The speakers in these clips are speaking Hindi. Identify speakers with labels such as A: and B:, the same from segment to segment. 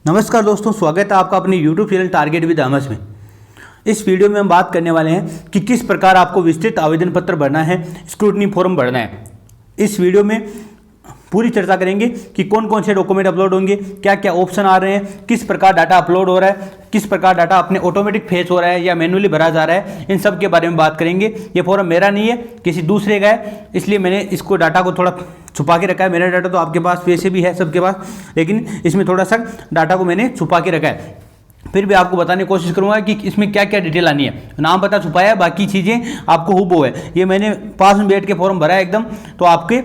A: नमस्कार दोस्तों, स्वागत है आपका अपने YouTube channel target with Ahmed में। इस वीडियो में हम बात करने वाले हैं कि किस प्रकार आपको विस्तृत आवेदन पत्र भरना है, स्क्रूटनी फॉर्म भरना है। इस वीडियो में पूरी चर्चा करेंगे कि कौन कौन से डॉक्यूमेंट अपलोड होंगे, क्या क्या ऑप्शन आ रहे हैं, किस प्रकार डाटा अपलोड हो रहा है, किस प्रकार डाटा अपने ऑटोमेटिक फेच हो रहा है या मैन्युअली भरा जा रहा है। इन सब के बारे में बात करेंगे। ये फॉर्म मेरा नहीं है, किसी दूसरे का है, इसलिए मैंने इसको डाटा को थोड़ा छुपा के रखा है। मेरा डाटा तो आपके पास वैसे भी है सबके पास, लेकिन इसमें थोड़ा सा डाटा को मैंने छुपा के रखा है। फिर भी आपको बताने की कोशिश करूंगा कि इसमें क्या क्या डिटेल आनी है। नाम पता छुपाया है, बाकी चीज़ें आपको हुबहू है। ये मैंने पास में बैठ के फॉर्म भरा है एकदम, तो आपके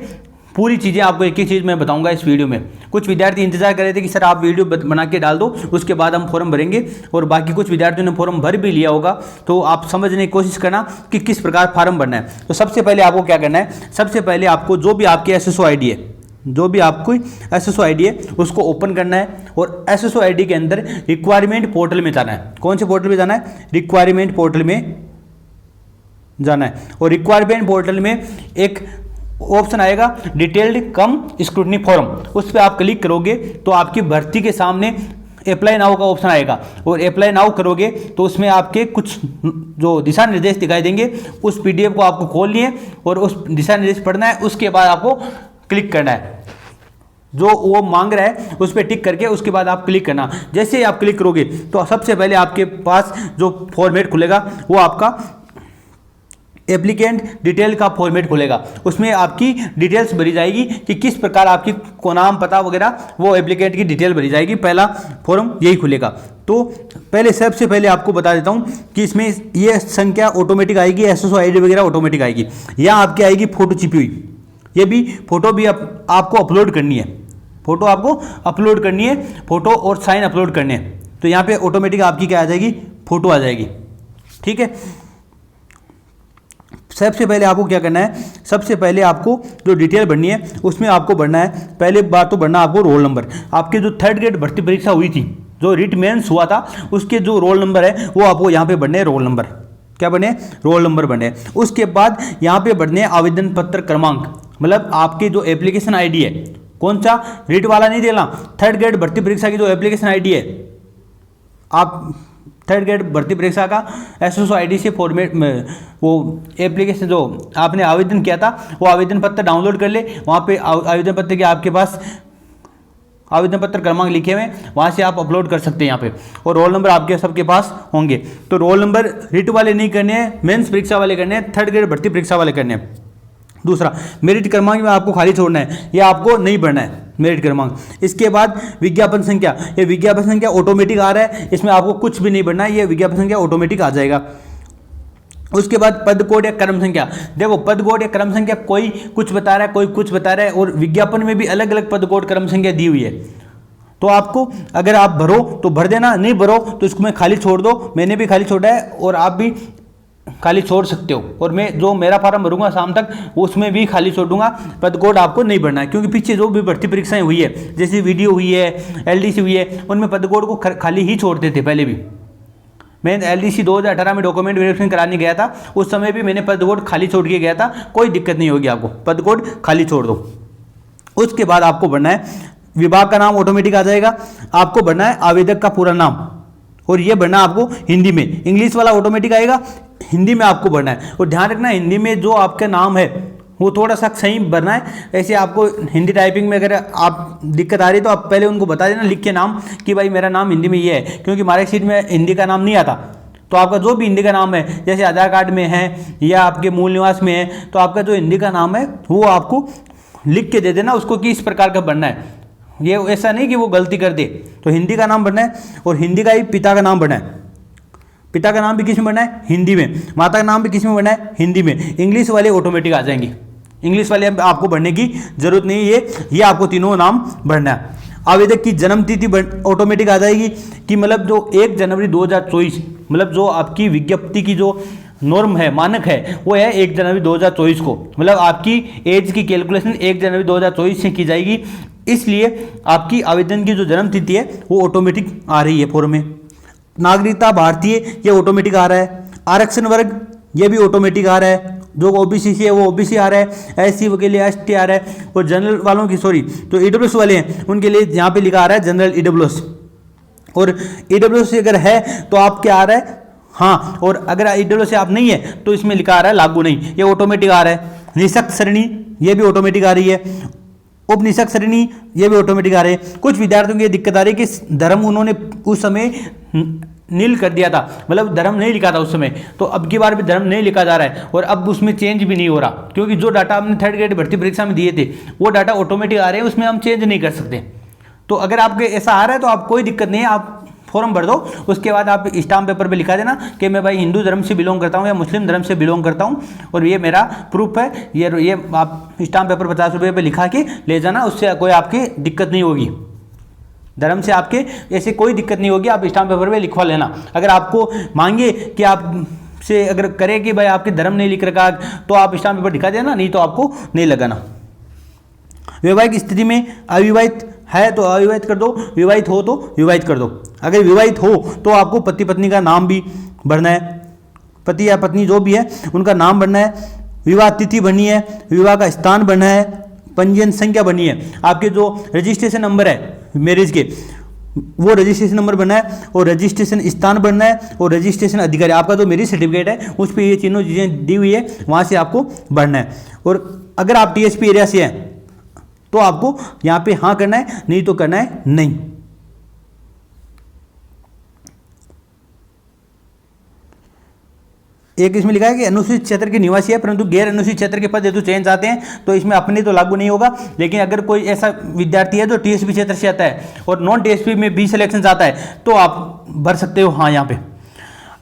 A: पूरी चीज़ें आपको एक एक चीज़ मैं बताऊंगा इस वीडियो में। कुछ विद्यार्थी इंतजार कर रहे थे कि सर आप वीडियो बना के डाल दो, उसके बाद हम फॉर्म भरेंगे, और बाकी कुछ विद्यार्थियों ने फॉर्म भर भी लिया होगा। तो आप समझने की कोशिश करना कि किस प्रकार फॉर्म भरना है। तो सबसे पहले आपको क्या करना है, सबसे पहले आपको जो भी आपकी SSO ID है, जो भी आपको SSO ID है उसको ओपन करना है, और SSO ID के अंदर रिक्वायरमेंट पोर्टल में जाना है। कौन से पोर्टल में जाना है? रिक्वायरमेंट पोर्टल में जाना है। और रिक्वायरमेंट पोर्टल में एक ऑप्शन आएगा डिटेल्ड कम स्क्रूटनी फॉर्म, उस पर आप क्लिक करोगे तो आपकी भर्ती के सामने अप्लाई नाउ का ऑप्शन आएगा, और अप्लाई नाउ करोगे तो उसमें आपके कुछ जो दिशा निर्देश दिखाई देंगे, उस PDF को आपको खोलनी है और उस दिशा निर्देश पढ़ना है। उसके बाद आपको क्लिक करना है, जो वो मांग रहा है उस पर टिक करके उसके बाद आप क्लिक करना। जैसे ही आप क्लिक करोगे तो सबसे पहले आपके पास जो फॉर्मेट खुलेगा वो आपका एप्लीकेंट डिटेल का फॉर्मेट खुलेगा। उसमें आपकी डिटेल्स भरी जाएगी कि किस प्रकार आपकी को नाम पता वगैरह, वो एप्लीकेंट की डिटेल भरी जाएगी। पहला फॉर्म यही खुलेगा। तो पहले सबसे पहले आपको बता देता हूँ कि इसमें ये संख्या ऑटोमेटिक आएगी, SSO ID वगैरह ऑटोमेटिक आएगी। यहाँ आपकी आएगी फोटो छिपी हुई, ये भी फोटो भी आपको अपलोड करनी है। फोटो आपको अपलोड करनी है, फोटो और साइन अपलोड करने हैं। तो यहाँ पे ऑटोमेटिक आपकी क्या आ जाएगी, फोटो आ जाएगी। ठीक है, सबसे पहले आपको क्या करना है, सबसे पहले आपको जो डिटेल भरनी है उसमें आपको भरना है, पहले बार तो भरना आपको रोल नंबर। आपके जो 3rd ग्रेड भर्ती परीक्षा हुई थी, जो रिट मेंस हुआ था, उसके जो रोल नंबर है वो आपको यहाँ पे भरने हैं। रोल नंबर क्या बने? रोल नंबर बने। उसके बाद यहाँ पे भरने आवेदन पत्र क्रमांक, मतलब आपके जो एप्लीकेशन ID है, कौन सा रिट वाला नहीं देना, 3rd ग्रेड भर्ती परीक्षा की जो एप्लीकेशन ID है, आप 3rd ग्रेड भर्ती परीक्षा का SSO ID से फॉर्मेट में वो एप्लीकेशन जो आपने आवेदन किया था वो आवेदन पत्र डाउनलोड कर ले। वहाँ पे आवेदन पत्र के आपके पास आवेदन पत्र क्रमांक लिखे हुए हैं, वहाँ से आप अपलोड कर सकते हैं यहाँ पे। और रोल नंबर आपके सबके पास होंगे। तो रोल नंबर रिट वाले नहीं करने हैं, मेंस परीक्षा वाले करने हैं, 3rd ग्रेड भर्ती परीक्षा वाले करने हैं। दूसरा, मेरिट क्रमांक में आपको खाली छोड़ना है, ये आपको नहीं भरना है मेरिट क्रमांक। इसके बाद विज्ञापन संख्या, ये विज्ञापन संख्या ऑटोमेटिक आ रहा है, इसमें आपको कुछ भी नहीं भरना है, ये विज्ञापन संख्या ऑटोमेटिक आ जाएगा। उसके बाद पद कोड या क्रम संख्या, देखो पद कोड या क्रम संख्या कोई कुछ बता रहा है, कोई कुछ बता रहा है, और विज्ञापन में भी अलग अलग पद कोड क्रम संख्या दी हुई है। तो आपको अगर आप भरो तो भर देना, नहीं भरो तो इसको मैं खाली छोड़ दो। मैंने भी खाली छोड़ा है और आप भी खाली छोड़ सकते हो, और मैं जो मेरा फॉर्म भरूंगा शाम तक उसमें भी खाली छोड़ दूंगा। पद कोड आपको नहीं भरना है, क्योंकि पीछे जो भी भर्ती परीक्षाएं हुई है, जैसे वीडियो हुई है, LDC हुई है, उनमें पद कोड को खाली ही छोड़ते थे। पहले भी मैं LDC 2018 में डॉक्यूमेंट वेरिफिकेशन कराने गया था, उस समय भी मैंने पद कोड खाली छोड़ के गया था। कोई दिक्कत नहीं होगी आपको, पद कोड खाली छोड़ दो। उसके बाद आपको भरना है विभाग का नाम, ऑटोमेटिक आ जाएगा। आपको भरना है आवेदक का पूरा नाम, और ये भरना आपको हिंदी में। इंग्लिश वाला ऑटोमेटिक आएगा, हिंदी में आपको भरना है। और ध्यान रखना, हिंदी में जो आपका नाम है वो थोड़ा सा सही भरना है। ऐसे आपको हिंदी टाइपिंग में अगर आप दिक्कत आ रही है तो आप पहले उनको बता देना लिख के नाम कि भाई मेरा नाम हिंदी में ये है, क्योंकि मार्कशीट में हिंदी का नाम नहीं आता। तो आपका जो भी हिंदी का नाम है, जैसे आधार कार्ड में है या आपके मूल निवास में है, तो आपका जो हिंदी का नाम है वो आपको लिख के दे देना उसको कि इस प्रकार का भरना है। ये ऐसा नहीं कि वो गलती कर दे। तो हिंदी का नाम भरना है, और हिंदी का ही पिता का नाम भरना है। पिता का नाम भी किस में भरना है? हिंदी में। माता का नाम भी किस में भरना है? हिंदी में। इंग्लिश वाले ऑटोमेटिक आ जाएंगे, इंग्लिश वाले आपको भरने की जरूरत नहीं है, ये आपको तीनों नाम भरना है। आवेदक की जन्म तिथि ऑटोमेटिक आ जाएगी, कि मतलब जो 1 जनवरी 2024, मतलब जो आपकी विज्ञप्ति की जो नॉर्म है, मानक है, वो है 1 जनवरी 2024 को। मतलब आपकी एज की कैलकुलेशन 1 जनवरी 2024 से की जाएगी, इसलिए आपकी आवेदन की जो जन्म तिथि है वो ऑटोमेटिक आ रही है फॉर्म में। नागरिकता भारतीय, ये ऑटोमेटिक आ रहा है। आरक्षण वर्ग, ये भी ऑटोमेटिक आ रहा है। जो OBC है वो OBC आ रहा है, SC के लिए ST आ रहा है, और जनरल वालों की तो EWS वाले हैं उनके लिए यहाँ पे लिखा आ रहा है जनरल EWS। और ईडब्ल्यूएस अगर है तो आप क्या आ रहा है हाँ, और अगर ईडब्ल्यूएस आप नहीं है तो इसमें लिखा आ रहा है लागू नहीं, ये ऑटोमेटिक आ रहा है। निःशक्त श्रेणी ये भी ऑटोमेटिक आ रही है, उपनिषद श्रेणी ये भी ऑटोमेटिक आ रहे हैं। कुछ विद्यार्थियों की दिक्कत आ रही है कि धर्म उन्होंने उस समय नील कर दिया था, मतलब धर्म नहीं लिखा था उस समय, तो अब की बार भी धर्म नहीं लिखा जा रहा है और अब उसमें चेंज भी नहीं हो रहा, क्योंकि जो डाटा हमने थर्ड ग्रेड भर्ती परीक्षा में दिए थे वो डाटा ऑटोमेटिक आ रहे हैं, उसमें हम चेंज नहीं कर सकते। तो अगर आपके ऐसा आ रहा है तो आप कोई दिक्कत नहीं है, आप फॉर्म भर दो, उसके बाद आप स्टाम्प पेपर पे लिखा देना कि मैं भाई हिंदू धर्म से बिलोंग करता हूँ या मुस्लिम धर्म से बिलोंग करता हूँ और ये मेरा प्रूफ है। ये आप स्टाम्प पेपर 50 रुपये पे लिखा के ले जाना, उससे कोई आपकी दिक्कत नहीं होगी, धर्म से आपके ऐसे कोई दिक्कत नहीं होगी, आप स्टाम्प पेपर पे लिखवा लेना। अगर आपको मांगे कि आप से अगर करे कि भाई आपके धर्म नहीं लिख रखा तो आप स्टाम्प पेपर दिखा देना, नहीं तो आपको नहीं लगाना। वैवाहिक स्थिति में अविवाहित है तो अविवाहित कर दो, विवाहित हो तो विवाहित कर दो। अगर विवाहित हो तो आपको पति पत्नी का नाम भी भरना है, पति या पत्नी जो भी है उनका नाम भरना है, विवाह तिथि भरनी है, विवाह का स्थान भरना है, पंजीयन संख्या भरनी है, आपके जो रजिस्ट्रेशन नंबर है मैरिज के वो रजिस्ट्रेशन नंबर बनना है और रजिस्ट्रेशन स्थान बनना है और रजिस्ट्रेशन अधिकारी आपका जो मैरिज सर्टिफिकेट है उस पर ये तीनों चीज़ें दी हुई है वहाँ से आपको भरना है। और अगर आप टीएसपी एरिया से हैं तो आपको यहाँ पे हाँ करना है, नहीं तो करना है नहीं। एक इसमें लिखा है कि अनुसूचित क्षेत्र के निवासी है परंतु गैर अनुसूचित क्षेत्र के पद हेतु चयन चाहते हैं तो इसमें अपने तो लागू नहीं होगा, लेकिन अगर कोई ऐसा विद्यार्थी है जो टीएसपी क्षेत्र से आता है और नॉन टीएसपी में बी सिलेक्शन आता है तो आप भर सकते हो हाँ यहाँ पे।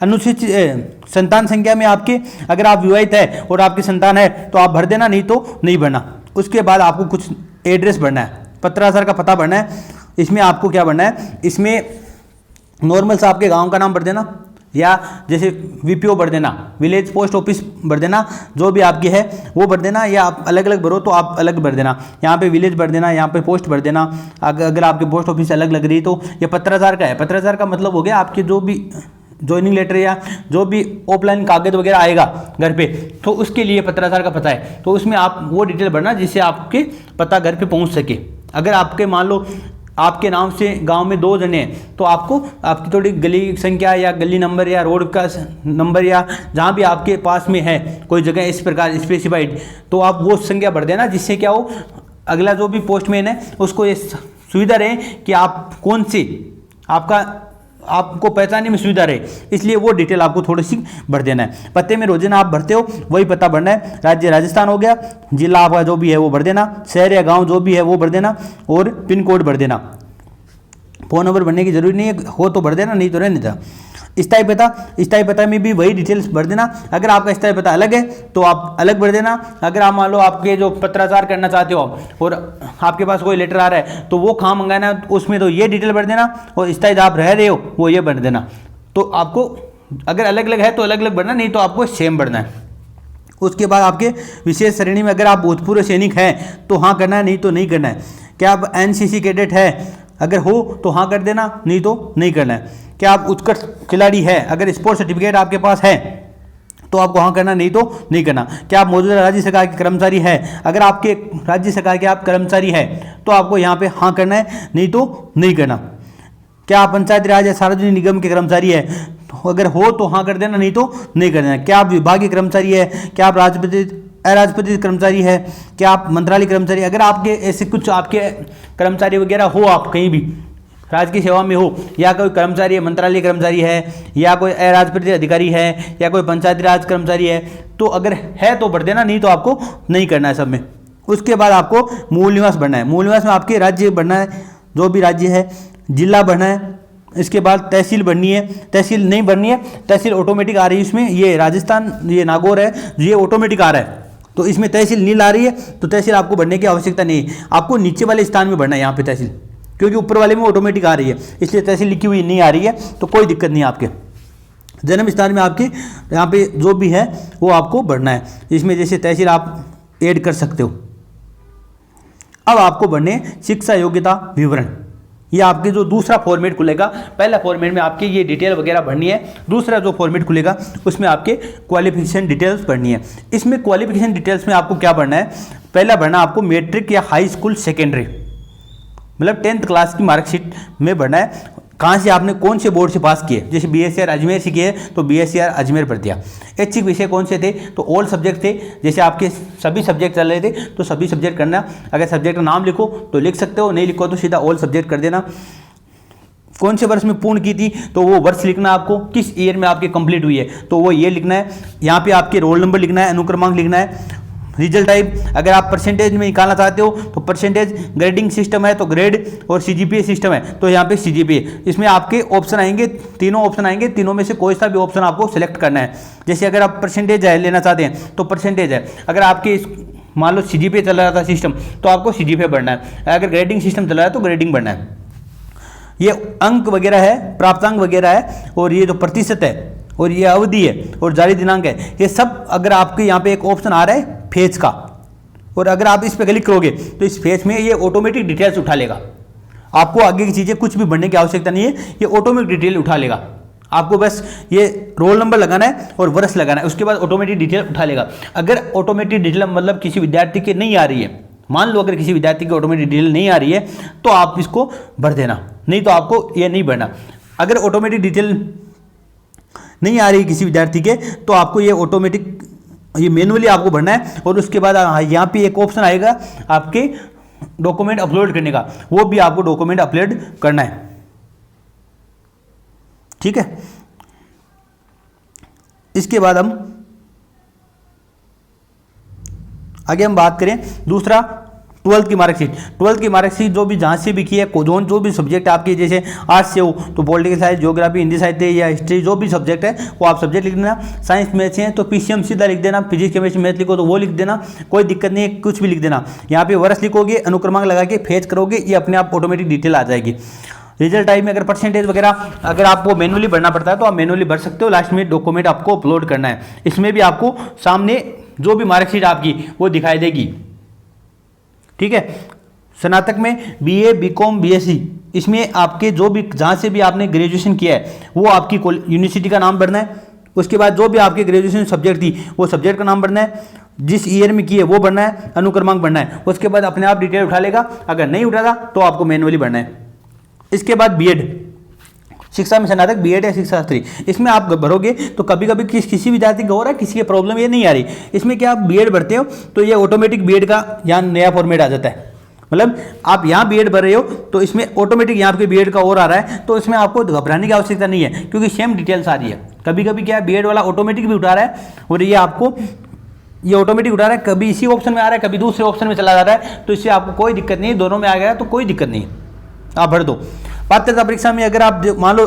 A: अनुसूचित संतान संख्या में आपके अगर आप विवाहित है और आपकी संतान है तो आप भर देना, नहीं तो नहीं भरना। उसके बाद आपको कुछ एड्रेस भरना है, पत्राचार का पता भरना है। इसमें आपको क्या भरना है, इसमें नॉर्मल सा आपके गांव का नाम भर देना या जैसे वीपीओ भर देना, विलेज पोस्ट ऑफिस भर देना, जो भी आपकी है वो भर देना, या आप अलग अलग भरो तो आप अलग भर देना। यहाँ पे विलेज भर देना, यहाँ पे पोस्ट भर देना। अगर आपकी पोस्ट ऑफिस अलग लग रही तो ये पत्राचार का है। पत्राचार का मतलब हो गया आपके जो भी ज्वाइनिंग लेटर या जो भी ऑफलाइन कागज वगैरह आएगा घर पे तो उसके लिए पत्राचार का पता है, तो उसमें आप वो डिटेल भरना जिससे आपके पता घर पे पहुंच सके। अगर आपके मान लो आपके नाम से गांव में 2 जने हैं तो आपको आपकी थोड़ी गली संख्या या गली नंबर या रोड का नंबर या जहाँ भी आपके पास में है कोई जगह इस प्रकार स्पेसिफाइड, तो आप वो संख्या भर देना, जिससे क्या हो अगला जो भी पोस्टमैन है उसको ये सुविधा रहे कि आप कौन सी आपको पहचानने में सुविधा रहे, इसलिए वो डिटेल आपको थोड़ी सी भर देना है। पते में रोजाना आप भरते हो वही पता भरना है। राज्य राजस्थान हो गया, जिला आपका जो भी है वो भर देना, शहर या गांव जो भी है वो भर देना और पिन कोड भर देना। फ़ोन नंबर भरने की जरूरी नहीं है, हो तो भर देना, नहीं तो रहने देना। स्थायी पता में भी वही डिटेल्स भर देना। अगर आपका स्थायी पता अलग है तो आप अलग भर देना। अगर आप मान लो आपके जो पत्राचार करना चाहते हो और आपके पास कोई लेटर आ रहा है तो वो कहाँ मंगाना है उसमें तो ये डिटेल भर देना, और स्थायी आप रह रहे हो वो ये भर देना। तो आपको अगर अलग अलग है तो अलग अलग भरना, नहीं तो आपको सेम भरना है। उसके बाद आपके विशेष श्रेणी में अगर आप भूतपूर्व सैनिक हैं तो हाँ करना है, नहीं तो नहीं करना है। क्या आप एनसीसी कैडेट है, अगर हो तो हाँ कर देना, नहीं तो नहीं करना है। क्या आप उत्कृष्ट खिलाड़ी है, अगर स्पोर्ट्स सर्टिफिकेट आपके पास है तो आपको हाँ करना, नहीं तो नहीं करना। क्या आप मौजूदा राज्य सरकार के कर्मचारी है, अगर आपके राज्य सरकार के आप कर्मचारी है तो आपको यहाँ पे हाँ करना है, नहीं तो नहीं करना। क्या आप पंचायत राज या सार्वजनिक निगम के कर्मचारी है, तो अगर हो तो हाँ कर देना, नहीं तो नहीं कर देना। क्या आप विभागीय कर्मचारी है, क्या आप अराजपत्रित कर्मचारी है, क्या आप मंत्रालय कर्मचारी, अगर आपके ऐसे कुछ आपके कर्मचारी वगैरह हो, आप कहीं भी राज्य की सेवा में हो या कोई कर्मचारी है मंत्रालय कर्मचारी है या कोई अराजपत्रित अधिकारी है या कोई पंचायती राज कर्मचारी है, तो अगर है तो भर देना, नहीं तो आपको नहीं करना है सब में। उसके बाद आपको मूल निवास भरना है। मूल निवास में आपके राज्य भरना है, जो भी राज्य है, जिला भरना है। इसके बाद तहसील भरनी है, तहसील नहीं भरनी है, तहसील ऑटोमेटिक आ रही है इसमें। ये राजस्थान, ये नागौर है, ये ऑटोमेटिक आ रहा है, तो इसमें तहसील नील आ रही है, तो तहसील आपको भरने की आवश्यकता नहीं है। आपको नीचे वाले स्थान में भरना है यहाँ पे तहसील, क्योंकि ऊपर वाले में ऑटोमेटिक आ रही है, इसलिए तहसील लिखी हुई नहीं आ रही है, तो कोई दिक्कत नहीं है। आपके जन्म स्थान में आपके यहाँ पे जो भी है वो आपको भरना है। इसमें जैसे तहसील आप ऐड कर सकते हो। अब आपको भरने शिक्षा योग्यता विवरण, ये आपके जो दूसरा फॉर्मेट खुलेगा। पहला फॉर्मेट में आपके ये डिटेल वगैरह भरनी है, दूसरा जो फॉर्मेट खुलेगा उसमें आपके क्वालिफिकेशन डिटेल्स भरनी है। इसमें क्वालिफिकेशन डिटेल्स में आपको क्या भरना है, पहला भरना आपको मैट्रिक या हाई स्कूल सेकेंडरी, मतलब 10th क्लास की मार्कशीट में भरना है। कहाँ से आपने कौन से बोर्ड से पास किए, जैसे BSc अजमेर से किए तो BSc अजमेर भर दिया। ऐच्छिक विषय कौन से थे, तो ऑल सब्जेक्ट थे, जैसे आपके सभी सब्जेक्ट चल रहे थे तो सभी सब्जेक्ट करना। अगर सब्जेक्ट का नाम लिखो तो लिख सकते हो, नहीं लिखो तो सीधा ऑल सब्जेक्ट कर देना। कौन से वर्ष में पूर्ण की थी, तो वो वर्ष लिखना आपको, किस ईयर में आपकी कंप्लीट हुई है तो वो ये लिखना है। यहाँ पे आपके रोल नंबर लिखना है, अनुक्रमांक लिखना है। रिजल्ट टाइप, अगर आप परसेंटेज में निकालना चाहते हो तो परसेंटेज, ग्रेडिंग सिस्टम है तो ग्रेड, और CGPA सिस्टम है तो यहाँ पे CGPA। इसमें आपके ऑप्शन आएंगे, तीनों ऑप्शन आएंगे, तीनों में से कोई सा भी ऑप्शन आपको सेलेक्ट करना है। जैसे अगर आप परसेंटेज है लेना चाहते हैं तो परसेंटेज है, अगर आपके मान लो CGPA चल रहा था सिस्टम तो आपको CGPA बढ़ना है, अगर ग्रेडिंग सिस्टम चल रहा है तो ग्रेडिंग बढ़ना है। ये अंक वगैरह है, प्राप्तांक वगैरह है, और ये जो प्रतिशत है, और ये अवधि है, और जारी दिनांक है, ये सब अगर आपके यहाँ पे एक ऑप्शन आ रहा है फेज का, और अगर आप इस पे क्लिक करोगे तो इस फेज में ये ऑटोमेटिक डिटेल्स उठा लेगा। आपको आगे की चीज़ें कुछ भी भरने की आवश्यकता नहीं है, ये ऑटोमेटिक डिटेल उठा लेगा। आपको बस ये रोल नंबर लगाना है और वर्ष लगाना है, उसके बाद ऑटोमेटिक डिटेल उठा लेगा। अगर ऑटोमेटिक डिटेल मतलब किसी विद्यार्थी की नहीं आ रही है, मान लो अगर किसी विद्यार्थी की ऑटोमेटिक डिटेल नहीं आ रही है तो आप इसको भर देना, नहीं तो आपको ये नहीं भरना। अगर ऑटोमेटिक डिटेल नहीं आ रही किसी विद्यार्थी के तो आपको ये ऑटोमेटिक, ये मैनुअली आपको भरना है। और उसके बाद यहाँ पे एक ऑप्शन आएगा आपके डॉक्यूमेंट अपलोड करने का, वो भी आपको डॉक्यूमेंट अपलोड करना है। ठीक है, इसके बाद आगे हम बात करें दूसरा 12th की मार्कशीट। 12th की मार्कशीट जो भी जहाँ से भी की है, जो भी सब्जेक्ट आपके, जैसे आर्ट्स से हो तो पॉलिटिकल साइंस, ज्योग्राफी, हिंदी साहित्य या हिस्ट्री, जो भी सब्जेक्ट है वो आप सब्जेक्ट लिख देना। साइंस मैथ्स हैं तो PCM सीधा लिख देना, फिजिक्स केमिस्ट्री मैथ लिखो तो वो लिख देना, कोई दिक्कत नहीं है, कुछ भी लिख देना। यहाँ पे वर्ष लिखोगे, अनुक्रमांक लगा के फेच करोगे, ये अपने आप ऑटोमेटिक डिटेल आ जाएगी। रिजल्ट टाइप में अगर परसेंटेज वगैरह अगर आपको मैनुअली भरना पड़ता है तो आप मैनुअली भर सकते हो। लास्ट में डॉक्यूमेंट आपको अपलोड करना है। इसमें भी आपको सामने जो भी मार्कशीट आपकी वो दिखाई देगी। ठीक है, स्नातक में BA, BCom, BSc, इसमें आपके जो भी जहाँ से भी आपने ग्रेजुएशन किया है वो आपकी यूनिवर्सिटी का नाम भरना है। उसके बाद जो भी आपके ग्रेजुएशन सब्जेक्ट थी वो सब्जेक्ट का नाम भरना है, जिस ईयर में की है वो भरना है, अनुक्रमांक भरना है। उसके बाद अपने आप डिटेल उठा लेगा, अगर नहीं उठाता तो आपको मैनुअली भरना है। इसके बाद B.Ed, शिक्षा में स्नातक B.Ed या शिक्षा शास्त्री, इसमें आप भरोगे तो कभी कभी किसी विद्यार्थी को हो रहा है, किसी की प्रॉब्लम ये नहीं आ रही। इसमें क्या आप B.Ed भरते हो तो ये ऑटोमेटिक B.Ed का यहाँ नया फॉर्मेट आ जाता है। मतलब आप यहाँ B.Ed भर रहे हो तो इसमें ऑटोमेटिक यहाँ पे B.Ed का और आ रहा है, तो इसमें आपको घबराने की आवश्यकता नहीं है क्योंकि सेम डिटेल्स आ रही है। कभी कभी क्या B.Ed वाला ऑटोमेटिक भी उठा रहा है और ये आपको ये ऑटोमेटिक उठा रहा है, कभी इसी ऑप्शन में आ रहा है, कभी दूसरे ऑप्शन में चला जा रहा है, तो इससे आपको कोई दिक्कत नहीं है। दोनों में आ गया तो कोई दिक्कत नहीं है, आप भर दो। पात्रता परीक्षा में अगर आप मान लो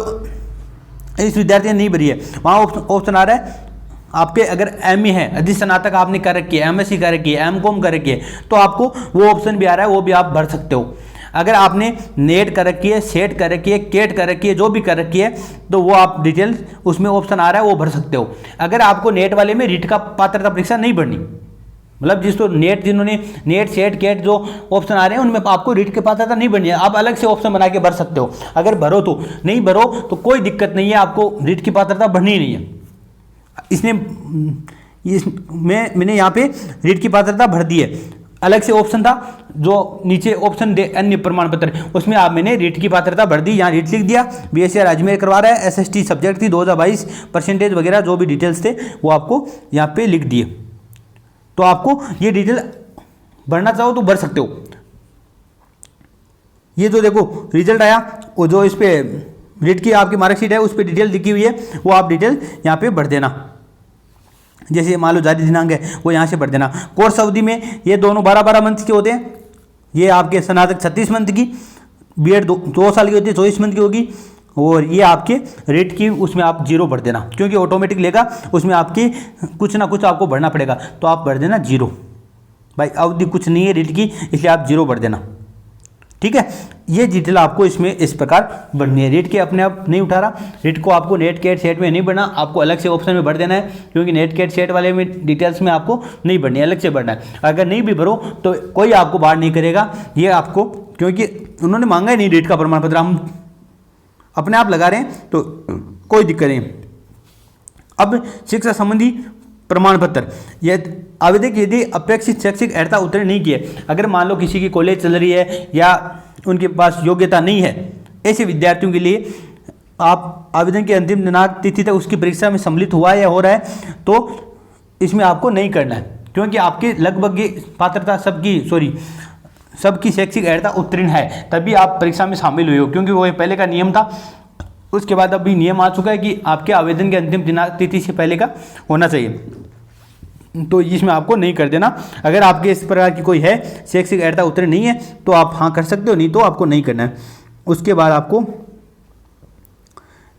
A: इस विद्यार्थी ने नहीं भरी है, वहाँ ऑप्शन आ रहा है आपके अगर ME है, अधिक स्नातक आपने कर रखी है, MSc कर रखी है, MCom कर रखी है, तो आपको वो ऑप्शन भी आ रहा है, वो भी आप भर सकते हो। अगर आपने नेट कर रखी है, सेट कर रखी है, केट कर रखी है, जो भी कर रखी है तो वो आप डिटेल्स उसमें ऑप्शन आ रहा है वो भर सकते हो। अगर आपको नेट वाले में रीट का पात्रता परीक्षा नहीं भरनी, मतलब जिसको नेट, जिन्होंने नेट सेट केट जो ऑप्शन आ रहे हैं उनमें आपको रीट के पात्रता नहीं भरनी है, आप अलग से ऑप्शन बना के भर सकते हो। अगर भरो तो, नहीं भरो तो कोई दिक्कत नहीं है, आपको रीट की पात्रता भरनी नहीं है। मैंने यहाँ पे रीट की पात्रता भर दी है। अलग से ऑप्शन था जो नीचे ऑप्शन दे अन्य प्रमाण पत्र, उसमें आप मैंने रीट की पात्रता भर दी, यहाँ रीट लिख दिया। BSc अजमेर करवा रहा है, SST सब्जेक्ट थी 2022, परसेंटेज वगैरह जो भी डिटेल्स थे वो आपको यहाँ पे लिख दिए। तो आपको ये डिटेल भरना चाहो तो भर सकते हो। ये जो देखो रिजल्ट आया, वो जो इस पे रीट की आपकी मार्कशीट है उस पर डिटेल लिखी हुई है, वो आप डिटेल यहाँ पे भर देना। जैसे मान लो जारी दिनांक है वो यहाँ से भर देना। कोर्स अवधि में ये दोनों 12-12 मंथ के होते हैं। ये आपके स्नातक 36 मंथ की, B.Ed 2 साल की होती है, 24 मंथ की होगी। और ये आपके रेट की उसमें आप 0 भर देना, क्योंकि ऑटोमेटिक लेगा, उसमें आपकी कुछ ना कुछ आपको भरना पड़ेगा, तो आप भर देना 0। भाई अवधि कुछ नहीं है रेट की, इसलिए आप 0 भर देना। ठीक है, ये डिटेल आपको इसमें इस प्रकार भरनी है। रेट के अपने आप नहीं उठा रहा, रेट को आपको नेट केट सेट में नहीं भरना, आपको अलग से ऑप्शन में भर देना है, क्योंकि नेट केट सेट वाले में डिटेल्स में आपको नहीं भरनी है, अलग से भरना है। अगर नहीं भी भरो तो कोई आपको बाहर नहीं करेगा, ये आपको, क्योंकि उन्होंने मांगा ही नहीं रेट का प्रमाण पत्र, हम अपने आप लगा रहे हैं तो कोई दिक्कत नहीं। अब शिक्षा संबंधी प्रमाण पत्र, यह आवेदक यदि अपेक्षित शैक्षिक अर्हता उत्तीर्ण नहीं किए, अगर मान लो किसी की कॉलेज चल रही है या उनके पास योग्यता नहीं है ऐसे विद्यार्थियों के लिए आप आवेदन की अंतिम दिनांक तिथि तक उसकी परीक्षा में सम्मिलित हुआ है या हो रहा है तो इसमें आपको नहीं करना है, क्योंकि आपके लगभग ये पात्रता सबकी शैक्षिक अर्हता उत्तीर्ण है, तभी आप परीक्षा में शामिल हुए हो, क्योंकि वो पहले का नियम था। उसके बाद अभी नियम आ चुका है कि आपके आवेदन के अंतिम दिनांक तिथि से पहले का होना चाहिए, तो इसमें आपको नहीं कर देना। अगर आपके इस प्रकार की कोई है शैक्षिक अर्हता उत्तीर्ण नहीं है तो आप हाँ कर सकते हो, नहीं तो आपको नहीं करना है। उसके बाद आपको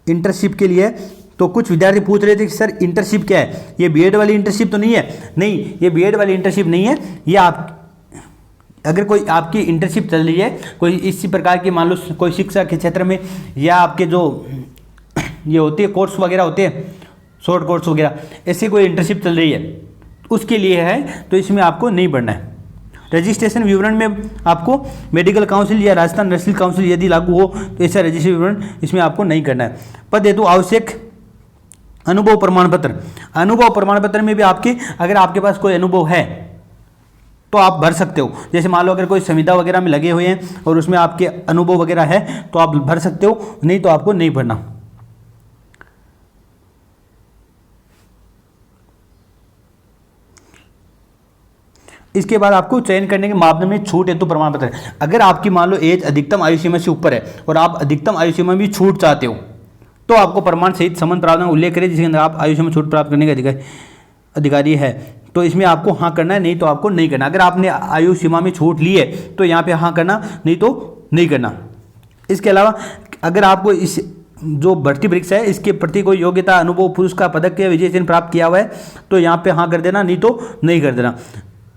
A: इंटर्नशिप के लिए, तो कुछ विद्यार्थी पूछ रहे थे कि सर इंटर्नशिप क्या है, ये बीएड वाली इंटर्नशिप तो नहीं है? नहीं, ये बीएड वाली इंटर्नशिप नहीं है। ये आप अगर कोई आपकी इंटर्नशिप चल रही है कोई इसी प्रकार की, मान लो कोई शिक्षा के क्षेत्र में, या आपके जो ये होती है कोर्स वगैरह होते हैं, शॉर्ट कोर्स वगैरह, ऐसी कोई इंटर्नशिप चल रही है उसके लिए है, तो इसमें आपको नहीं बढ़ना है। रजिस्ट्रेशन विवरण में आपको मेडिकल काउंसिल या राजस्थान नर्सिंग काउंसिल यदि लागू हो तो ऐसा रजिस्ट्रेशन विवरण इसमें आपको नहीं करना है। पद हेतु आवश्यक अनुभव प्रमाण पत्र, अनुभव प्रमाण पत्र में भी आपके, अगर आपके पास कोई अनुभव है तो आप भर सकते हो। जैसे मान लो अगर कोई संविदा वगैरह में लगे हुए हैं और उसमें आपके अनुभव वगैरह है तो आप भर सकते हो, नहीं तो आपको नहीं भरना। इसके बाद आपको चयन करने के मापदंड में छूट हेतु प्रमाण पत्र, अगर आपकी मान लो एज अधिकतम आयु सीमा से ऊपर है और आप अधिकतम आयु सीमा में छूट चाहते हो तो आपको प्रमाण सहित संबंध प्रावधान उल्लेख करें जिसके अंदर आप आयु सीमा छूट प्राप्त करने के अधिकारी है, तो इसमें आपको हाँ करना है, नहीं तो आपको नहीं करना। अगर आपने आयु सीमा में छूट ली है तो यहाँ पे हाँ करना, नहीं तो नहीं करना। इसके अलावा अगर आपको इस जो भर्ती परीक्षा है इसके प्रति कोई योग्यता, अनुभव, पुरस्कार, पदक या विजय चिन्ह प्राप्त किया हुआ है तो यहाँ पे हाँ कर देना, नहीं तो नहीं कर देना।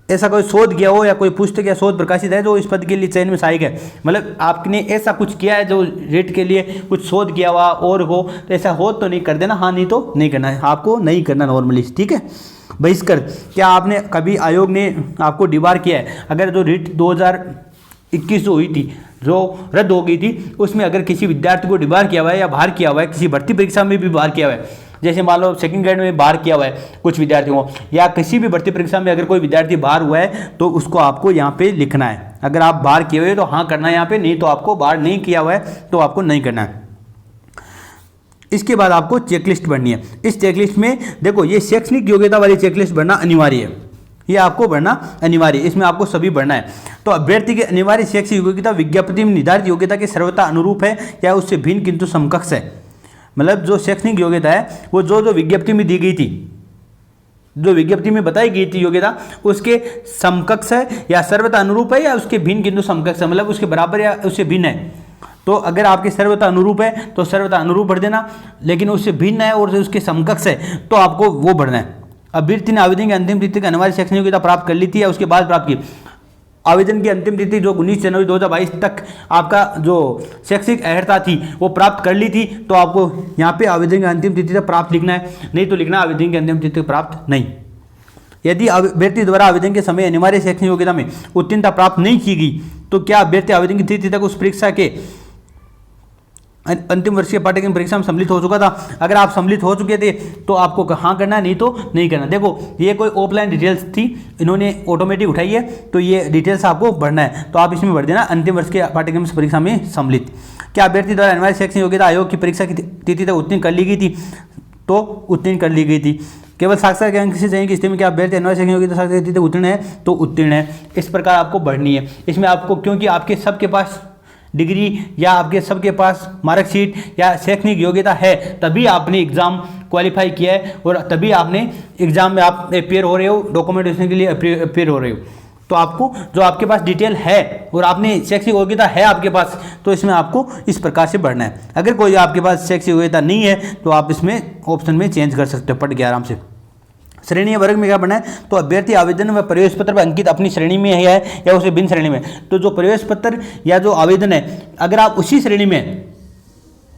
A: ऐसा कोई शोध किया हो या कोई पुस्तक या शोध प्रकाशित है जो इस पद के लिए चयन में सहायक है, मतलब आपने ऐसा कुछ किया है जो रेट के लिए कुछ शोध किया हुआ और हो, तो ऐसा हो तो नहीं कर देना, हाँ नहीं तो नहीं करना है, आपको नहीं करना नॉर्मली, ठीक है। बहिष्कृत, क्या आपने कभी आयोग ने आपको डिबार किया है? अगर जो रिट 2021 जो हुई थी, जो रद्द हो गई थी, उसमें अगर किसी विद्यार्थी को डिबार किया हुआ है या बाहर किया हुआ है, किसी भर्ती परीक्षा में भी बाहर किया हुआ है, जैसे मान लो सेकंड ग्रेड में बाहर किया हुआ है कुछ विद्यार्थियों को, या किसी भी भर्ती परीक्षा में अगर कोई विद्यार्थी बाहर हुआ है तो उसको आपको यहाँ पे लिखना है। अगर आप बाहर किए हुए तो हाँ करना है यहाँ पे, नहीं तो आपको बाहर नहीं किया हुआ है तो आपको नहीं करना है। इसके बाद आपको चेकलिस्ट भरनी है। इस चेकलिस्ट में देखो ये शैक्षणिक योग्यता वाली चेकलिस्ट भरना अनिवार्य है, ये आपको भरना अनिवार्य है, इसमें आपको सभी भरना है। तो अभ्यर्थी की अनिवार्य शैक्षिक योग्यता विज्ञप्ति में निर्धारित योग्यता के सर्वथा अनुरूप है या उससे भिन्न किंतु समकक्ष है, मतलब जो शैक्षणिक योग्यता है वो जो विज्ञप्ति में दी गई थी, जो विज्ञप्ति में बताई गई थी योग्यता, उसके समकक्ष है या सर्वथा अनुरूप है या उसके भिन्न किंतु समकक्ष है, मतलब उसके बराबर या उससे भिन्न है। तो अगर आपके सर्वथा अनुरूप है तो सर्वथा अनुरूप भर देना, लेकिन उससे भिन्न है और उसके समकक्ष है तो आपको वो भरना है। अभ्यर्थी ने आवेदन की अंतिम तिथि की अनिवार्य शैक्षणिक योग्यता प्राप्त कर ली थी या उसके बाद प्राप्त की, आवेदन की अंतिम तिथि जो 19 जनवरी 2022 तक आपका जो शैक्षिक अर्हता थी वो प्राप्त कर ली थी, तो आपको यहाँ पे आवेदन की अंतिम तिथि तक प्राप्त लिखना है, नहीं तो लिखना आवेदन की अंतिम तिथि प्राप्त नहीं। यदि अभ्यर्थी द्वारा आवेदन के समय अनिवार्य शैक्षणिक योग्यता में उत्तीर्णता प्राप्त नहीं की गई तो क्या अभ्यर्थी आवेदन की तिथि तक उस परीक्षा के अंतिम वर्षीय पाठ्यक्रम परीक्षा में सम्मिलित हो चुका था? अगर आप सम्मिलित हो चुके थे तो आपको हाँ करना है, नहीं तो नहीं करना। देखो ये कोई ऑफलाइन डिटेल्स थी, इन्होंने ऑटोमेटिक उठाई है, तो ये डिटेल्स आपको भरना है, तो आप इसमें भर देना अंतिम वर्ष के पाठ्यक्रम परीक्षा में सम्मिलित। क्या अभ्यर्थी द्वारा अनिवार्य शैक्षणिक योग्यता आयोग की परीक्षा की तिथि तक उत्तीर्ण कर ली गई थी? तो उत्तीर्ण कर ली गई थी। केवल साक्षरता के अंक से चाहिए कि स्थिति में क्या अभ्यर्थी अनिवार्य शैक्षणिक योग्यता साक्षरता तिथि तक उत्तीर्ण है? तो उत्तीर्ण है। इस प्रकार आपको भरनी है। इसमें आपको, क्योंकि आपके सबके पास डिग्री या आपके सबके पास मार्कशीट या शैक्षणिक योग्यता है, तभी आपने एग्ज़ाम क्वालिफाई किया है और तभी आपने एग्ज़ाम में आप अपेयर हो रहे हो, डॉक्यूमेंटेशन के लिए अपेयर हो रहे हो। तो आपको जो आपके पास डिटेल है और आपने शैक्षिक योग्यता है आपके पास, तो इसमें आपको इस प्रकार से भरना है। अगर कोई आपके पास शैक्षिक योग्यता नहीं है तो आप इसमें ऑप्शन में चेंज कर सकते हो पढ़ के आराम से। श्रेणी या वर्ग में क्या बनना है? तो अभ्यर्थी आवेदन व प्रवेश पत्र पर अंकित अपनी श्रेणी में है या उसे भिन्न श्रेणी में। तो जो प्रवेश पत्र या जो आवेदन है, अगर आप उसी श्रेणी में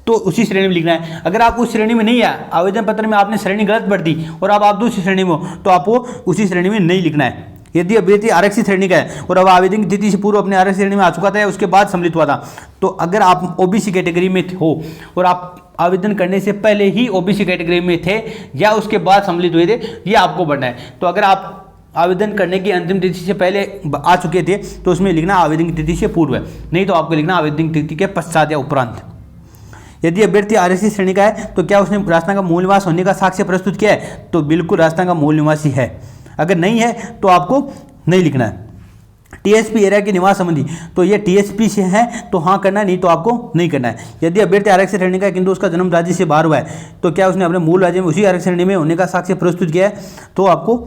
A: तो उसी श्रेणी में लिखना है। अगर आप उस श्रेणी में नहीं है, आवेदन पत्र में आपने श्रेणी गलत भर दी और अब आप दूसरी श्रेणी में हो, तो आपको उसी श्रेणी में नहीं लिखना है। यदि अभ्यर्थी आरक्षित श्रेणी का है और अब आवेदन की तिथि से पूर्व अपने आरक्षित श्रेणी में आ चुका था या उसके बाद सम्मिलित हुआ था, तो अगर आप ओबीसी कैटेगरी में हो और आप आवेदन करने से पहले ही ओबीसी कैटेगरी में थे या उसके बाद सम्मिलित हुए थे, ये आपको भरना है। तो अगर आप आवेदन करने की अंतिम तिथि से पहले आ चुके थे तो उसमें लिखना आवेदन की तिथि से पूर्व है, नहीं तो आपको लिखना आवेदन की तिथि के पश्चात या उपरांत। यदि अभ्यर्थी आरक्षित श्रेणी का है तो क्या उसने राजस्थान का मूल निवास होने का साक्ष्य प्रस्तुत किया है, तो बिल्कुल राजस्थान का मूल निवासी है। अगर नहीं है तो आपको नहीं लिखना है। टीएसपी एरिया के निवास संबंधी, तो ये टीएसपी से है तो हाँ करना है, नहीं तो आपको नहीं करना है। यदि अभ्यर्थी आरक्षित श्रेणी का है किंतु उसका जन्म राज्य से बाहर हुआ है तो क्या उसने अपने मूल राज्य में उसी आरक्षित श्रेणी में होने का साक्ष्य प्रस्तुत किया है, तो आपको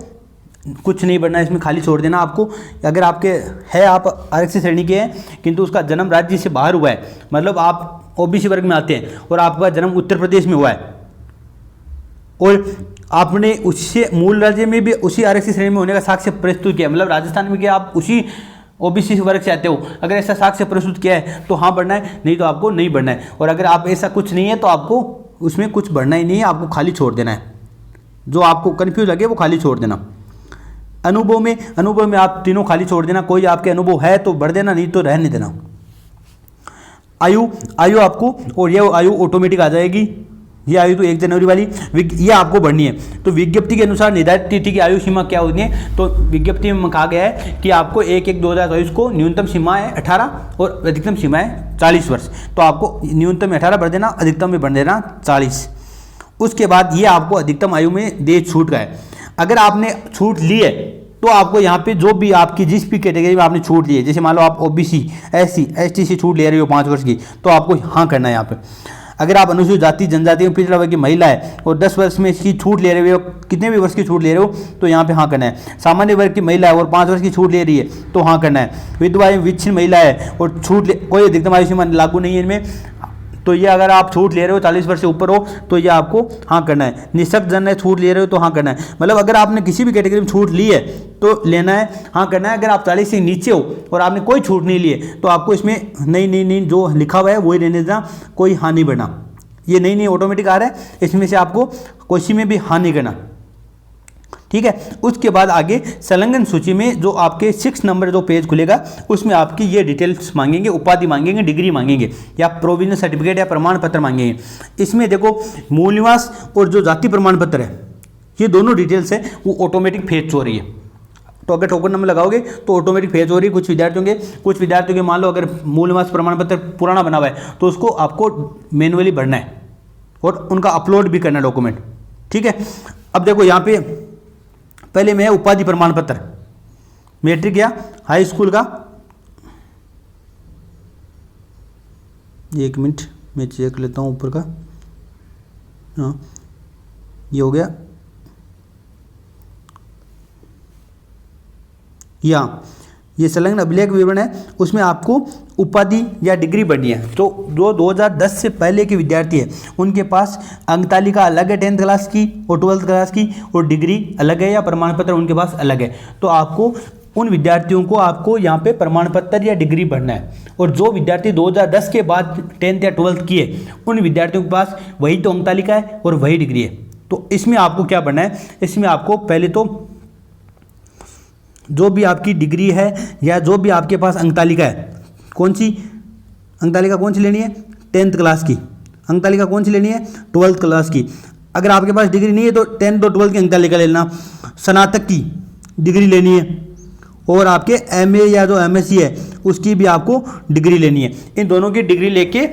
A: कुछ नहीं बढ़ना है, इसमें खाली छोड़ देना आपको। अगर आपके है आप आरक्षित श्रेणी के हैं किंतु उसका जन्म राज्य से बाहर हुआ है, मतलब आप ओबीसी वर्ग में आते हैं और आपका जन्म उत्तर प्रदेश में हुआ है और आपने उससे मूल राज्य में भी उसी आरक्षित श्रेणी में होने का साक्ष्य प्रस्तुत किया, मतलब राजस्थान में क्या आप उसी ओबीसी वर्ग से आते हो, अगर ऐसा साक्ष्य प्रस्तुत किया है तो हाँ बढ़ना है, नहीं तो आपको नहीं बढ़ना है। और अगर आप ऐसा कुछ नहीं है तो आपको उसमें कुछ बढ़ना ही नहीं है, आपको खाली छोड़ देना है। जो आपको कन्फ्यूज लगे वो खाली छोड़ देना। अनुभव में आप तीनों खाली छोड़ देना, कोई आपके अनुभव है तो बढ़ देना, नहीं तो रहने देना। आयु आपको, और ये आयु ऑटोमेटिक आ जाएगी, ये आयु तो 1 जनवरी वाली ये आपको बढ़नी है। तो विज्ञप्ति के अनुसार निर्धारित तिथि की आयु सीमा क्या होती है, तो विज्ञप्ति में कहा गया है कि आपको 1/1/2024 को न्यूनतम सीमा है 18 और अधिकतम सीमा है 40 वर्ष। तो आपको न्यूनतम में 18 बढ़ देना, अधिकतम में बढ़ देना 40। उसके बाद ये आपको अधिकतम आयु में दे छूट का है। अगर आपने छूट ली है तो आपको यहाँ पे जो भी आपकी जिस भी कैटेगरी में आपने छूट ली है, जैसे मान लो आप ओबीसी, एससी, एसटी से छूट ले रहे हो 5 वर्ष की, तो आपको हाँ करना है यहाँ पे। अगर आप अनुसूचित जाति जनजाति में पिछड़ा वर्ग की महिला है और 10 वर्ष में इसकी छूट ले रहे हो, कितने भी वर्ष की छूट ले रहे हो तो यहाँ पे हाँ करना है। सामान्य वर्ग की महिला है और 5 वर्ष की छूट ले रही है तो हाँ करना है। विधवा एवं विच्छिन्न महिला है और कोई अधिकतम आयु सीमा लागू नहीं है इनमें, तो ये अगर आप छूट ले रहे हो 40 वर्ष से ऊपर हो तो ये आपको हाँ करना है। निःशक्त जन है, छूट ले रहे हो तो हाँ करना है। मतलब अगर आपने किसी भी कैटेगरी में छूट ली है तो लेना है, हाँ करना है। अगर आप 40 से नीचे हो और आपने कोई छूट नहीं ली है तो आपको इसमें नहीं जो लिखा हुआ है वही रहने देना, कोई हाँ नहीं बढ़ना। ये नहीं ऑटोमेटिक आ रहा है, इसमें से आपको किसी में भी हाँ नहीं करना, ठीक है। उसके बाद आगे संलग्न सूची में जो आपके 6 नंबर जो पेज खुलेगा उसमें आपकी ये डिटेल्स मांगेंगे, उपाधि मांगेंगे, डिग्री मांगेंगे या प्रोविजनल सर्टिफिकेट या प्रमाण पत्र मांगेंगे। इसमें देखो मूल निवास और जो जाति प्रमाण पत्र है ये दोनों डिटेल्स है वो ऑटोमेटिक फेच हो रही है। तो अगर टोकन नंबर लगाओगे तो ऑटोमेटिक फेच हो रही है। कुछ विद्यार्थियों के मान लो अगर मूल निवास प्रमाण पत्र पुराना बना हुआ है तो उसको आपको मैनुअली भरना है और उनका अपलोड भी करना डॉक्यूमेंट, ठीक है। अब देखो यहाँ पे पहले में है उपाधि प्रमाण पत्र, मैट्रिक या हाई स्कूल का। 1 मिनट मैं चेक लेता हूँ ऊपर का, हाँ ये हो गया। या ये संलग्न अभिलेख विवरण है, उसमें आपको उपाधि या डिग्री बढ़नी है। तो जो 2010 से पहले के विद्यार्थी हैं उनके पास अंक तालिका अलग है 10th क्लास की और 12th क्लास की, और डिग्री अलग है या प्रमाण पत्र उनके पास अलग है। तो आपको उन विद्यार्थियों को आपको यहाँ पे प्रमाण पत्र या डिग्री बढ़ना है। और जो विद्यार्थी 2010 के बाद 10th या 12th किए उन विद्यार्थियों के पास वही तो अंक तालिका है और वही डिग्री है। तो इसमें आपको क्या बढ़ना है, इसमें आपको पहले तो जो भी आपकी डिग्री है या जो भी आपके पास अंक तालिका है, कौन सी अंक तालिका कौन सी लेनी है, 10th क्लास की। अंक तालिका कौन सी लेनी है, 12th क्लास की। अगर आपके पास डिग्री नहीं है तो 10th और 12th की अंक तालिका लेना। स्नातक की डिग्री लेनी है और आपके एमए या जो एमएससी है उसकी भी आपको डिग्री लेनी है। इन दोनों की डिग्री लेके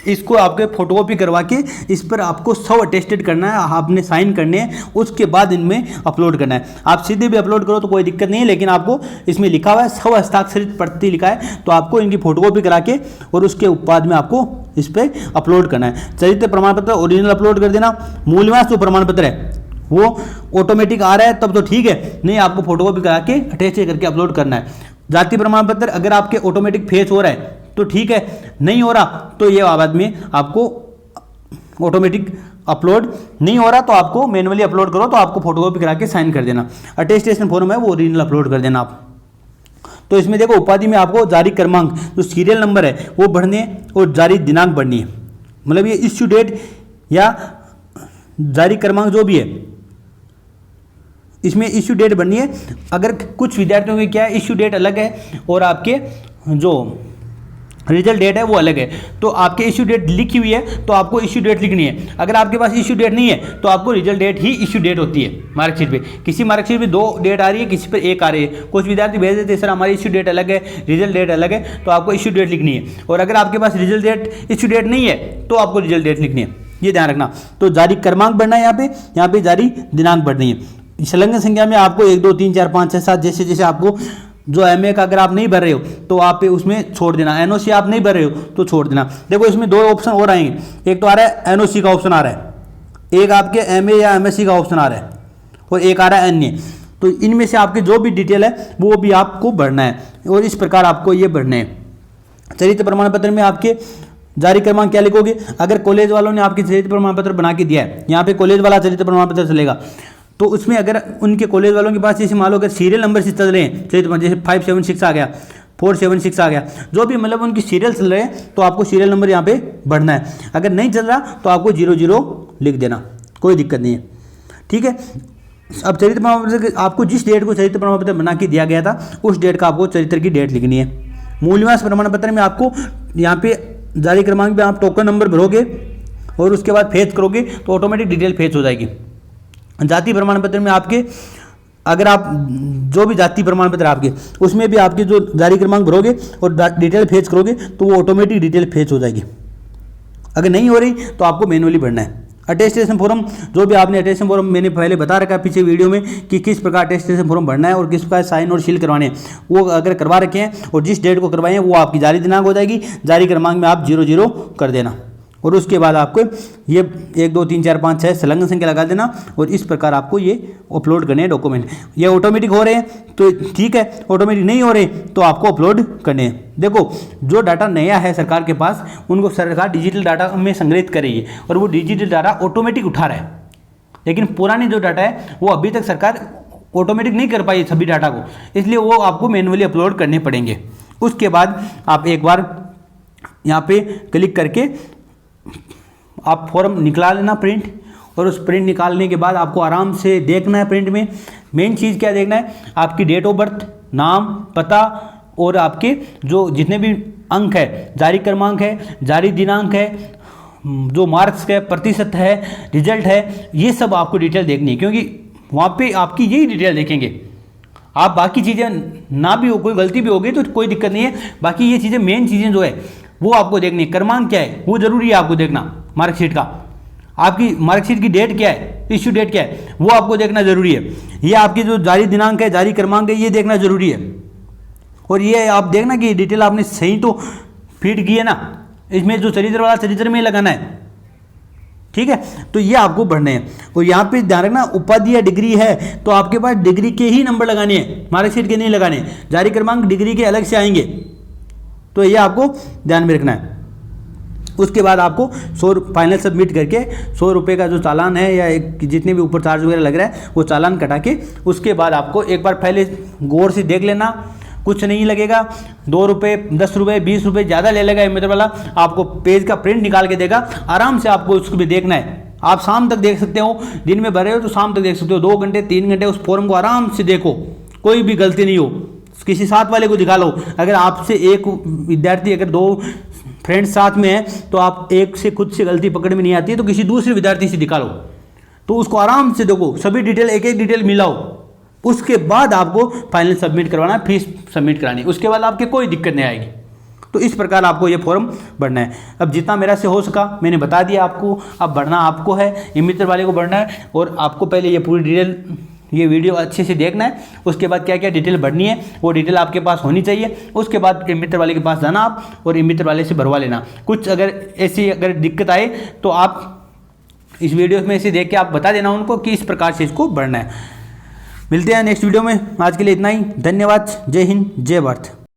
A: इसको आपके फोटोकॉपी करवा के इस पर आपको 100 अटेस्टेड करना है, आपने साइन करने हैं, उसके बाद इनमें अपलोड करना है। आप सीधे भी अपलोड करो तो कोई दिक्कत नहीं है, लेकिन आपको इसमें लिखा हुआ है 100 हस्ताक्षरित प्रति लिखा है, तो आपको इनकी फोटोकॉपी करा के और उसके बाद में आपको इस पर अपलोड करना है। चरित्र प्रमाण पत्र ओरिजिनल अपलोड कर देना। मूल निवास जो प्रमाण पत्र है वो ऑटोमेटिक आ रहा है तब तो ठीक है, नहीं आपको फोटोकॉपी करा के अटैच करके अपलोड करना है। जाति प्रमाण पत्र अगर आपके ऑटोमेटिक फेच हो रहा है तो ठीक है, नहीं हो रहा तो ये बाद में आपको ऑटोमेटिक अपलोड नहीं हो रहा तो आपको मैनुअली अपलोड करो, तो आपको फोटोकॉपी करा के साइन कर देना। अटेस्टेशन फॉर्म है वो ओरिजिनल अपलोड कर देना आप। तो इसमें देखो उपाधि में आपको जारी क्रमांक जो सीरियल नंबर है वो बढ़ने और जारी दिनांक बढ़नी है, मतलब ये इश्यू डेट या जारी क्रमांक जो भी है इसमें इश्यू डेट बननी है। अगर कुछ विद्यार्थियों की क्या है इश्यू डेट अलग है और आपके जो रिजल्ट डेट है वो अलग है। तो आपके इश्यू डेट लिखी हुई है तो आपको इश्यू डेट लिखनी है। अगर आपके पास इश्यू डेट नहीं है तो आपको रिजल्ट डेट ही इश्यू डेट होती है मार्कशीट पे। किसी मार्कशीट पे 2 डेट आ रही है, किसी पर 1 आ रही है। कुछ विद्यार्थी भेज देते हैं सर हमारी इश्यू डेट अलग है, रिजल्ट डेट अलग है, तो आपको इश्यू डेट लिखनी है। और अगर आपके पास रिजल्ट डेट इश्यू डेट नहीं है तो आपको रिजल्ट डेट लिखनी है, ये ध्यान रखना। तो जारी क्रमांक बढ़ना है, यहाँ पे जारी दिनांक बढ़नी है। संलग्न संख्या में आपको 1 2 3 4 5 6 7 जैसे जैसे आपको जो एमए का अगर आप नहीं भर रहे हो तो आप उसमें छोड़ देना, एनओसी आप नहीं भर रहे हो तो छोड़ देना। देखो इसमें 2 ऑप्शन और आएंगे, एक तो आ रहा है एनओसी का ऑप्शन आ रहा है, एक आपके एमए या एमएससी का ऑप्शन आ रहा है, और एक आ रहा है अन्य। तो इनमें से आपके जो भी डिटेल है वो भी आपको भरना है, और इस प्रकार आपको ये भरने हैं। चरित्र प्रमाण पत्र में आपके जारी क्रमांक क्या लिखोगे? अगर कॉलेज वालों ने आपके चरित्र प्रमाण पत्र बना के दिया है, यहाँ पे कॉलेज वाला चरित्र प्रमाण पत्र चलेगा, तो उसमें अगर उनके कॉलेज वालों के पास जैसे मान लो अगर सीरियल नंबर से चल रहे हैं चरित्र, जैसे 576 आ गया, 476 आ गया, जो भी मतलब उनकी सीरियल चल रहे हैं तो आपको सीरियल नंबर यहाँ पे बढ़ना है। अगर नहीं चल रहा तो आपको 00 लिख देना, कोई दिक्कत नहीं है, ठीक है। अब चरित्र प्रमाण पत्र आपको जिस डेट को चरित्र प्रमाण पत्र बना के दिया गया था उस डेट का आपको चरित्र की डेट लिखनी है। मूल्यवान प्रमाण पत्र में आपको यहाँ पे जारी क्रमांक में आप टोकन नंबर भरोगे और उसके बाद फेच करोगे तो ऑटोमेटिक डिटेल फेच हो जाएगी। जाति प्रमाण पत्र में आपके अगर आप जो भी जाति प्रमाण पत्र आपके उसमें भी आपके जो जारी क्रमांक भरोगे और डिटेल फेच करोगे तो वो ऑटोमेटिक डिटेल फेच हो जाएगी। अगर नहीं हो रही तो आपको मैनुअली भरना है। अटेस्टेशन फॉर्म, जो भी आपने अटेस्टेशन फॉर्म मैंने पहले बता रखा है पीछे वीडियो में कि किस प्रकार अटेस्टेशन फॉर्म भरना है और किस प्रकार साइन और सील करवाने हैं, वो अगर करवा रखे हैं और जिस डेट को करवाए हैं वो आपकी जारी दिनांक हो जाएगी। जारी क्रमांक में आप 00 कर देना और उसके बाद आपको ये 1 2 3 4 5 6 संलग्न संख्या लगा देना और इस प्रकार आपको ये अपलोड करने हैं डॉक्यूमेंट। ये ऑटोमेटिक हो रहे हैं तो ठीक है, ऑटोमेटिक नहीं हो रहे तो आपको अपलोड करने हैं। देखो जो डाटा नया है सरकार के पास उनको सरकार डिजिटल डाटा में संग्रहित कर रही है और वो डिजिटल डाटा ऑटोमेटिक उठा रहा है, लेकिन पुरानी जो डाटा है वो अभी तक सरकार ऑटोमेटिक नहीं कर पाई सभी डाटा को, इसलिए वो आपको मैनुअली अपलोड करने पड़ेंगे। उसके बाद आप एक बार यहाँ पे क्लिक करके आप फॉर्म निकाल लेना प्रिंट, और उस प्रिंट निकालने के बाद आपको आराम से देखना है। प्रिंट में मेन चीज़ क्या देखना है? आपकी डेट ऑफ बर्थ, नाम, पता और आपके जो जितने भी अंक है, जारी क्रमांक है, जारी दिनांक है, जो मार्क्स है, प्रतिशत है, रिजल्ट है, ये सब आपको डिटेल देखनी है, क्योंकि वहाँ पे आपकी यही डिटेल देखेंगे। आप बाकी चीज़ें ना भी हो, कोई गलती भी होगी तो कोई दिक्कत नहीं है, बाकी ये चीज़ें मेन चीज़ें जो है वो आपको देखनी है। क्रमांक क्या है वो जरूरी है आपको देखना, मार्कशीट का, आपकी मार्कशीट की डेट क्या है, इश्यू डेट क्या है वो आपको देखना जरूरी है। ये आपकी जो जारी दिनांक है, जारी क्रमांक है, ये देखना जरूरी है। और ये आप देखना कि डिटेल आपने सही तो फीड की है ना, इसमें जो चरित्र वाला चरित्र में लगाना है, ठीक है। तो ये आपको भरने हैं। और यहाँ पे ध्यान रखना उपाधि या डिग्री है तो आपके पास डिग्री के ही नंबर लगाने हैं, मार्कशीट के नहीं लगाने। जारी क्रमांक डिग्री के अलग से आएंगे, तो ये आपको ध्यान में रखना है। उसके बाद आपको 100 फाइनल सबमिट करके 100 रुपये का जो चालान है या जितने भी ऊपर चार्ज वगैरह लग रहा है वो चालान कटा के उसके बाद आपको एक बार पहले गौर से देख लेना, कुछ नहीं लगेगा। 2 रुपये, 10 रुपये, 20 रुपये ज़्यादा ले लेगा एमिटर वाला, आपको पेज का प्रिंट निकाल के देगा। आराम से आपको उसको भी देखना है, आप शाम तक देख सकते हो, दिन में भरे हो तो शाम तक देख सकते हो, 2 घंटे 3 घंटे उस फॉर्म को आराम से देखो, कोई भी गलती नहीं हो। किसी साथ वाले को दिखा लो, अगर आपसे एक विद्यार्थी, अगर 2 फ्रेंड्स साथ में है तो आप एक से खुद से गलती पकड़ में नहीं आती है तो किसी दूसरे विद्यार्थी से दिखा लो, तो उसको आराम से देखो, सभी डिटेल एक एक डिटेल मिलाओ। उसके बाद आपको फाइनल सबमिट करवाना है, फीस सबमिट करानी है, उसके बाद आपके कोई दिक्कत नहीं आएगी। तो इस प्रकार आपको ये फॉर्म भरना है। अब जितना मेरा से हो सका मैंने बता दिया आपको, अब भरना आपको है, इमित्र वाले को भरना है। और आपको पहले ये पूरी डिटेल, ये वीडियो अच्छे से देखना है, उसके बाद क्या क्या डिटेल भरनी है वो डिटेल आपके पास होनी चाहिए। उसके बाद इमित्र वाले के पास जाना आप और इमित्र वाले से भरवा लेना। कुछ अगर ऐसी अगर दिक्कत आए तो आप इस वीडियो में से देख के आप बता देना उनको कि इस प्रकार से इसको भरना है। मिलते हैं नेक्स्ट वीडियो में, आज के लिए इतना ही। धन्यवाद। जय हिंद, जय भारत।